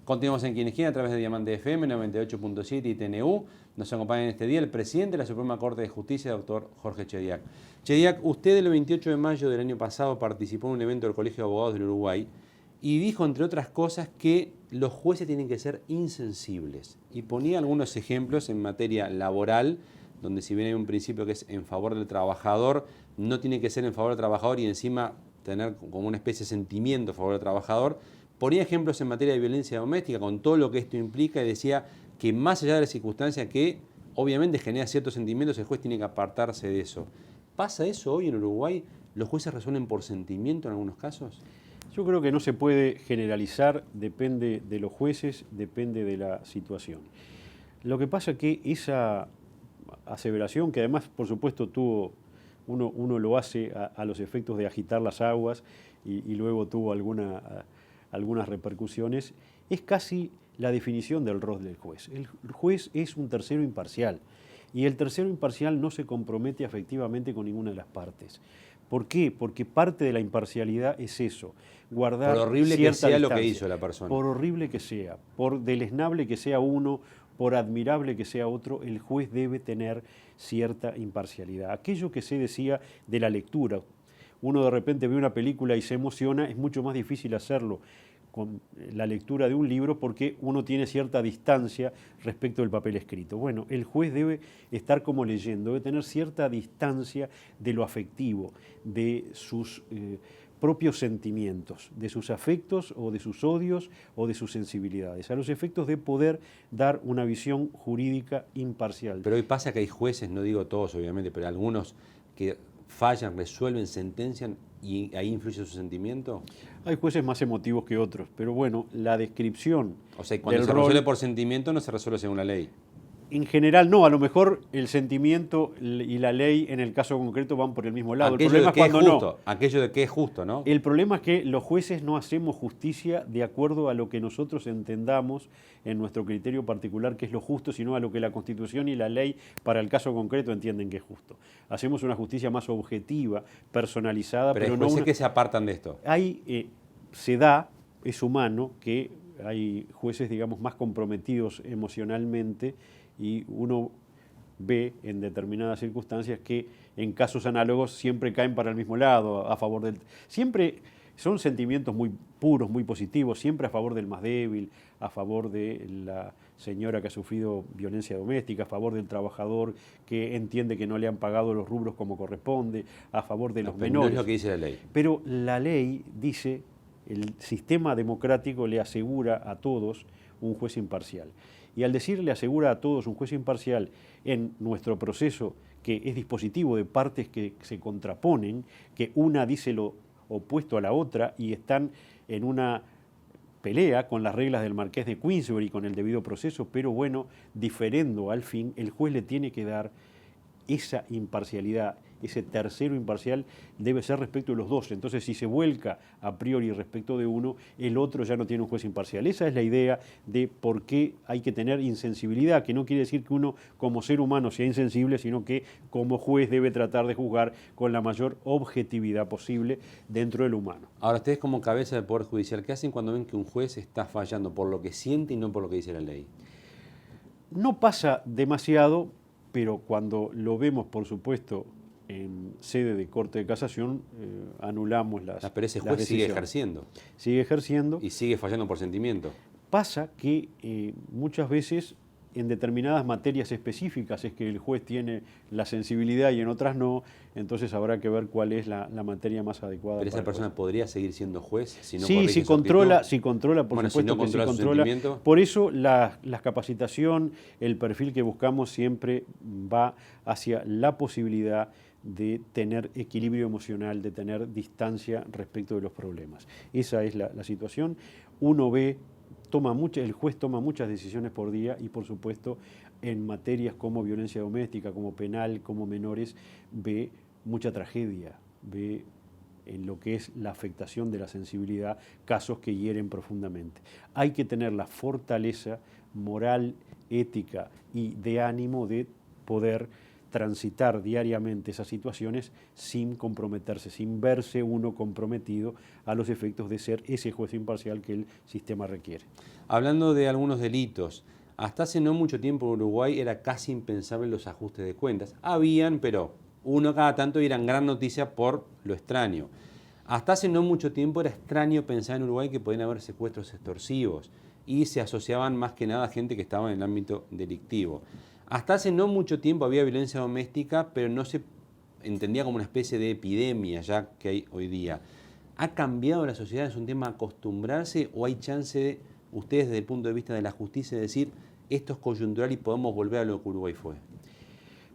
Continuamos en Quien es Quien a través de Diamante FM 98.7 y TNU. Nos acompaña en este día el presidente de la Suprema Corte de Justicia, doctor Jorge Chediak. Chediak, usted el 28 de mayo del año pasado participó en un evento del Colegio de Abogados del Uruguay y dijo, entre otras cosas, que los jueces tienen que ser insensibles. Y ponía algunos ejemplos en materia laboral, donde si bien hay un principio que es en favor del trabajador, no tiene que ser en favor del trabajador y encima tener como una especie de sentimiento a favor del trabajador. Ponía ejemplos en materia de violencia doméstica con todo lo que esto implica y decía que más allá de la circunstancia que obviamente genera ciertos sentimientos, el juez tiene que apartarse de eso. ¿Pasa eso hoy en Uruguay? ¿Los jueces resuelven por sentimiento en algunos casos? Yo creo que no se puede generalizar, depende de los jueces, depende de la situación. Lo que pasa es que esa aseveración, que además por supuesto uno lo hace a los efectos de agitar las aguas y luego tuvo algunas repercusiones, es casi la definición del rol del juez. El juez es un tercero imparcial y el tercero imparcial no se compromete afectivamente con ninguna de las partes. ¿Por qué? Porque parte de la imparcialidad es eso, guardar por horrible cierta que sea distancia, lo que hizo la persona. Por horrible que sea, por deleznable que sea uno, por admirable que sea otro, el juez debe tener cierta imparcialidad. Aquello que se decía de la lectura, uno de repente ve una película y se emociona, es mucho más difícil hacerlo con la lectura de un libro porque uno tiene cierta distancia respecto del papel escrito. Bueno, el juez debe estar como leyendo, debe tener cierta distancia de lo afectivo, de sus propios sentimientos, de sus afectos o de sus odios o de sus sensibilidades, a los efectos de poder dar una visión jurídica imparcial. Pero hoy pasa que hay jueces, no digo todos obviamente, pero algunos que fallan, resuelven, sentencian y ahí influye su sentimiento. Hay jueces más emotivos que otros, pero bueno, la descripción. O sea, cuando se resuelve por sentimiento no se resuelve según la ley. En general no, a lo mejor el sentimiento y la ley en el caso concreto van por el mismo lado. Aquello de que es justo, aquello de que es justo, ¿no? El problema es que los jueces no hacemos justicia de acuerdo a lo que nosotros entendamos en nuestro criterio particular que es lo justo, sino a lo que la Constitución y la ley para el caso concreto entienden que es justo. Hacemos una justicia más objetiva, personalizada, pero no una... que se apartan de esto. Se da, es humano, que hay jueces, digamos, más comprometidos emocionalmente y uno ve en determinadas circunstancias que en casos análogos siempre caen para el mismo lado, a favor del... Siempre son sentimientos muy puros, muy positivos, siempre a favor del más débil, a favor de la señora que ha sufrido violencia doméstica, a favor del trabajador que entiende que no le han pagado los rubros como corresponde, a favor de los menores. No es lo que dice la ley. Pero la ley dice, el sistema democrático le asegura a todos un juez imparcial. Y al decir le asegura a todos un juez imparcial en nuestro proceso, que es dispositivo de partes que se contraponen, que una dice lo opuesto a la otra y están en una pelea con las reglas del Marqués de Queensberry, con el debido proceso, pero bueno, diferendo al fin, el juez le tiene que dar esa imparcialidad, ese tercero imparcial debe ser respecto de los dos. Entonces, si se vuelca a priori respecto de uno, el otro ya no tiene un juez imparcial. Esa es la idea de por qué hay que tener insensibilidad, que no quiere decir que uno como ser humano sea insensible, sino que como juez debe tratar de juzgar con la mayor objetividad posible dentro del humano. Ahora, ustedes como cabeza del Poder Judicial, ¿qué hacen cuando ven que un juez está fallando por lo que siente y no por lo que dice la ley? No pasa demasiado, pero cuando lo vemos, por supuesto, en sede de Corte de Casación, anulamos las pero ese juez sigue ejerciendo. Sigue ejerciendo. Y sigue fallando por sentimiento. Pasa que muchas veces en determinadas materias específicas es que el juez tiene la sensibilidad y en otras no, entonces habrá que ver cuál es la materia más adecuada. ¿Pero esa persona podría seguir siendo juez si no corrige su actitud? Sí, controla, por supuesto si no que sí controla. Por eso la capacitación, el perfil que buscamos siempre va hacia la posibilidad de tener equilibrio emocional, de tener distancia respecto de los problemas. Esa es la situación. Uno ve, el juez toma muchas decisiones por día y por supuesto en materias como violencia doméstica, como penal, como menores, ve mucha tragedia, ve en lo que es la afectación de la sensibilidad, casos que hieren profundamente. Hay que tener la fortaleza moral, ética y de ánimo de poder transitar diariamente esas situaciones sin comprometerse, sin verse uno comprometido a los efectos de ser ese juez imparcial que el sistema requiere. Hablando de algunos delitos, hasta hace no mucho tiempo en Uruguay era casi impensable los ajustes de cuentas. Habían, pero uno cada tanto eran gran noticia por lo extraño. Hasta hace no mucho tiempo era extraño pensar en Uruguay que podían haber secuestros extorsivos y se asociaban más que nada a gente que estaba en el ámbito delictivo. Hasta hace no mucho tiempo había violencia doméstica, pero no se entendía como una especie de epidemia ya que hay hoy día. ¿Ha cambiado la sociedad? ¿Es un tema acostumbrarse o hay chance de ustedes desde el punto de vista de la justicia decir esto es coyuntural y podemos volver a lo que Uruguay fue?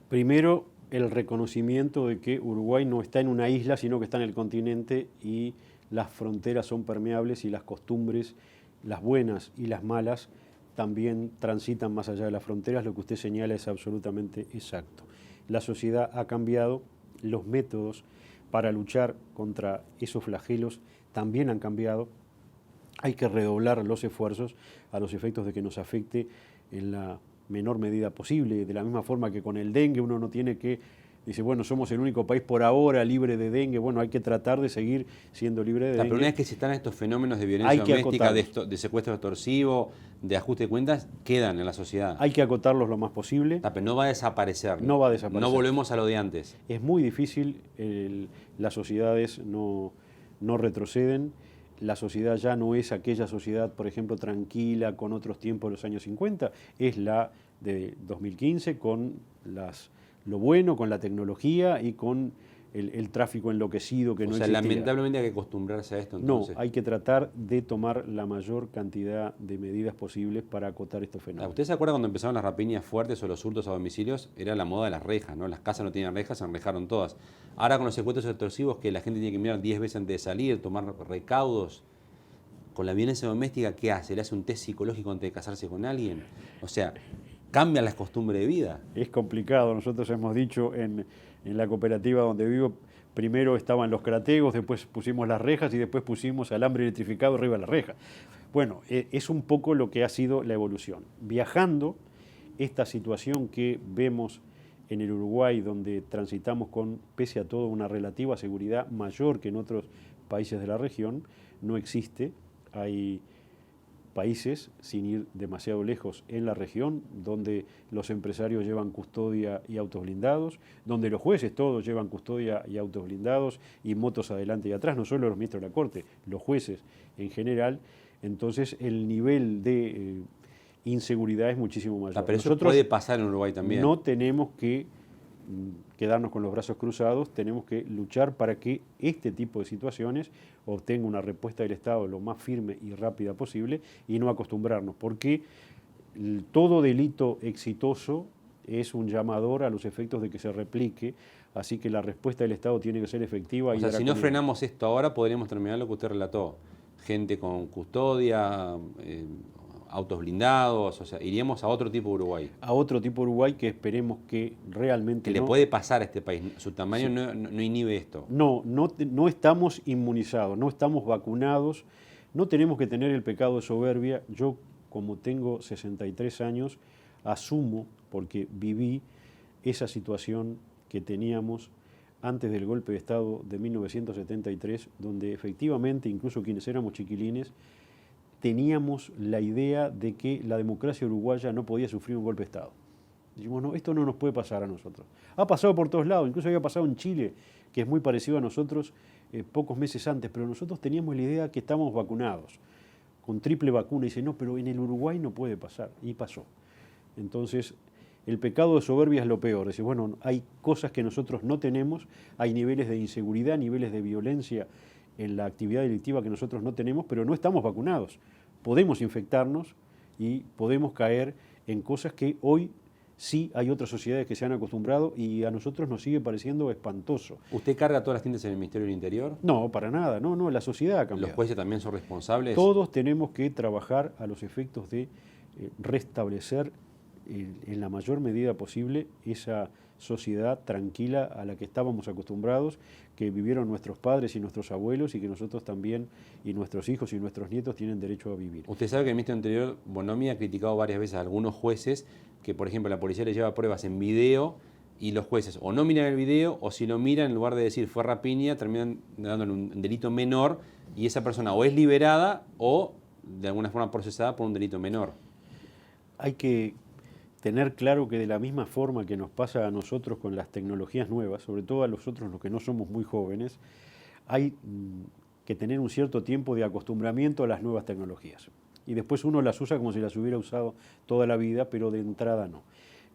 Primero, el reconocimiento de que Uruguay no está en una isla, sino que está en el continente y las fronteras son permeables y las costumbres, las buenas y las malas, también transitan más allá de las fronteras. Lo que usted señala es absolutamente exacto. La sociedad ha cambiado, los métodos para luchar contra esos flagelos también han cambiado. Hay que redoblar los esfuerzos a los efectos de que nos afecte en la menor medida posible. De la misma forma que con el dengue uno no tiene que, dice, bueno, somos el único país por ahora libre de dengue. Bueno, hay que tratar de seguir siendo libre de dengue. Pero una vez que se están estos fenómenos de violencia doméstica, de secuestro extorsivo, de ajuste de cuentas, quedan en la sociedad. Hay que acotarlos lo más posible. Pero no va a desaparecer. No va a desaparecer. No volvemos a lo de antes. Es muy difícil, las sociedades no retroceden. La sociedad ya no es aquella sociedad, por ejemplo, tranquila, con otros tiempos de los años 50, es la de 2015 con lo bueno, con la tecnología y con el tráfico enloquecido que no existía. Lamentablemente hay que acostumbrarse a esto entonces. No, hay que tratar de tomar la mayor cantidad de medidas posibles para acotar estos fenómenos. ¿Usted se acuerda cuando empezaron las rapiñas fuertes o los hurtos a domicilios? Era la moda de las rejas, ¿no? Las casas no tenían rejas, se enrejaron todas. Ahora con los secuestros extorsivos que la gente tiene que mirar 10 veces antes de salir, tomar recaudos. Con la violencia doméstica, ¿qué hace? ¿Le hace un test psicológico antes de casarse con alguien? O sea, cambian las costumbres de vida. Es complicado. Nosotros hemos dicho en la cooperativa donde vivo, primero estaban los crategos, después pusimos las rejas y después pusimos alambre electrificado arriba de la reja. Bueno, es un poco lo que ha sido la evolución. Viajando, esta situación que vemos en el Uruguay, donde transitamos con, pese a todo, una relativa seguridad mayor que en otros países de la región, no existe. Hay países, sin ir demasiado lejos, en la región, donde los empresarios llevan custodia y autos blindados, donde los jueces todos llevan custodia y autos blindados y motos adelante y atrás, no solo los ministros de la Corte, los jueces en general. Entonces el nivel de inseguridad es muchísimo mayor. Pero eso puede pasar en Uruguay también. No tenemos que quedarnos con los brazos cruzados, tenemos que luchar para que este tipo de situaciones obtenga una respuesta del Estado lo más firme y rápida posible y no acostumbrarnos, porque todo delito exitoso es un llamador a los efectos de que se replique, así que la respuesta del Estado tiene que ser efectiva. O sea, si no frenamos esto ahora, podríamos terminar lo que usted relató. Gente con custodia, autos blindados, o sea, iríamos a otro tipo de Uruguay. A otro tipo de Uruguay que esperemos que realmente que le puede pasar a este país. Su tamaño sí. no inhibe esto. No estamos inmunizados, no estamos vacunados, no tenemos que tener el pecado de soberbia. Yo, como tengo 63 años, asumo, porque viví esa situación que teníamos antes del golpe de Estado de 1973, donde efectivamente, incluso quienes éramos chiquilines, teníamos la idea de que la democracia uruguaya no podía sufrir un golpe de Estado. Dijimos, no, esto no nos puede pasar a nosotros. Ha pasado por todos lados, incluso había pasado en Chile, que es muy parecido a nosotros, pocos meses antes, pero nosotros teníamos la idea que estábamos vacunados, con triple vacuna, y dice, no, pero en el Uruguay no puede pasar, y pasó. Entonces, el pecado de soberbia es lo peor, es decir, bueno, hay cosas que nosotros no tenemos, hay niveles de inseguridad, niveles de violencia en la actividad delictiva que nosotros no tenemos, pero no estamos vacunados. Podemos infectarnos y podemos caer en cosas que hoy sí hay otras sociedades que se han acostumbrado y a nosotros nos sigue pareciendo espantoso. ¿Usted carga todas las tintas en el Ministerio del Interior? No, para nada, no, la sociedad ha cambiado. ¿Los jueces también son responsables? Todos tenemos que trabajar a los efectos de restablecer en la mayor medida posible esa sociedad tranquila a la que estábamos acostumbrados, que vivieron nuestros padres y nuestros abuelos y que nosotros también, y nuestros hijos y nuestros nietos tienen derecho a vivir. Usted sabe que el ministro del Interior, Bonomi, ha criticado varias veces a algunos jueces que, por ejemplo, la policía le lleva pruebas en video y los jueces o no miran el video o si lo miran, en lugar de decir fue rapiña, terminan dándole un delito menor y esa persona o es liberada o de alguna forma procesada por un delito menor. Hay que tener claro que de la misma forma que nos pasa a nosotros con las tecnologías nuevas, sobre todo a nosotros los que no somos muy jóvenes, hay que tener un cierto tiempo de acostumbramiento a las nuevas tecnologías. Y después uno las usa como si las hubiera usado toda la vida, pero de entrada no.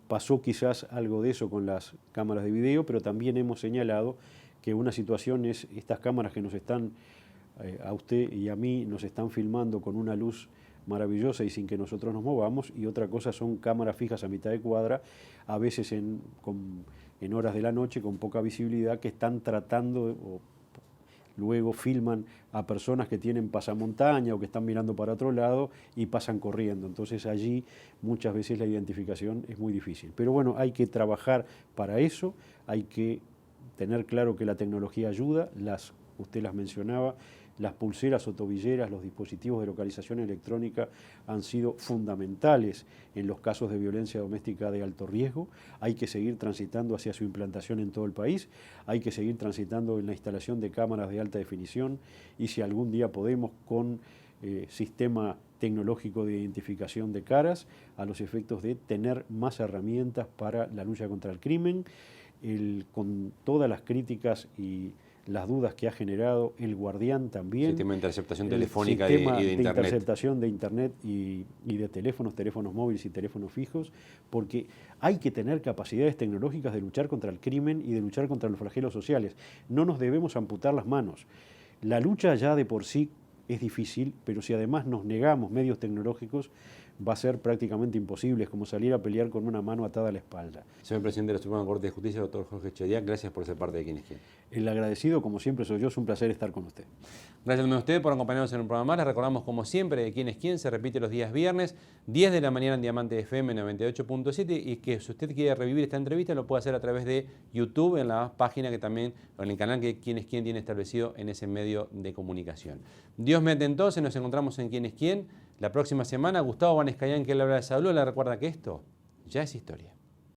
Pasó quizás algo de eso con las cámaras de video, pero también hemos señalado que una situación es estas cámaras que nos están, a usted y a mí, nos están filmando con una luz maravillosa y sin que nosotros nos movamos, y otra cosa son cámaras fijas a mitad de cuadra, a veces en horas de la noche con poca visibilidad, que están tratando o luego filman a personas que tienen pasamontaña o que están mirando para otro lado y pasan corriendo. Entonces allí muchas veces la identificación es muy difícil. Pero bueno, hay que trabajar para eso, hay que tener claro que la tecnología ayuda, usted las mencionaba, las pulseras o tobilleras, los dispositivos de localización electrónica han sido fundamentales en los casos de violencia doméstica de alto riesgo. Hay que seguir transitando hacia su implantación en todo el país, hay que seguir transitando en la instalación de cámaras de alta definición y si algún día podemos con sistema tecnológico de identificación de caras a los efectos de tener más herramientas para la lucha contra el crimen, con todas las críticas y las dudas que ha generado el Guardián también. Sistema de interceptación telefónica y de Internet. Interceptación de Internet y de teléfonos móviles y teléfonos fijos, porque hay que tener capacidades tecnológicas de luchar contra el crimen y de luchar contra los flagelos sociales. No nos debemos amputar las manos. La lucha ya de por sí es difícil, pero si además nos negamos medios tecnológicos, va a ser prácticamente imposible, es como salir a pelear con una mano atada a la espalda. Señor Presidente de la Suprema Corte de Justicia, doctor Jorge Chediak, gracias por ser parte de Quién es Quién. El agradecido, como siempre, soy yo, es un placer estar con usted. Gracias también a usted por acompañarnos en un programa más. Les recordamos, como siempre, de Quién es Quién se repite los días viernes, 10 de la mañana en Diamante FM 98.7, y que si usted quiere revivir esta entrevista lo puede hacer a través de YouTube, en la página que también, o en el canal que Quién es Quién tiene establecido en ese medio de comunicación. Dios mediante entonces, nos encontramos en Quién es Quién la próxima semana. Gustavo Van Escayán, que le habla de salud, le recuerda que esto ya es historia.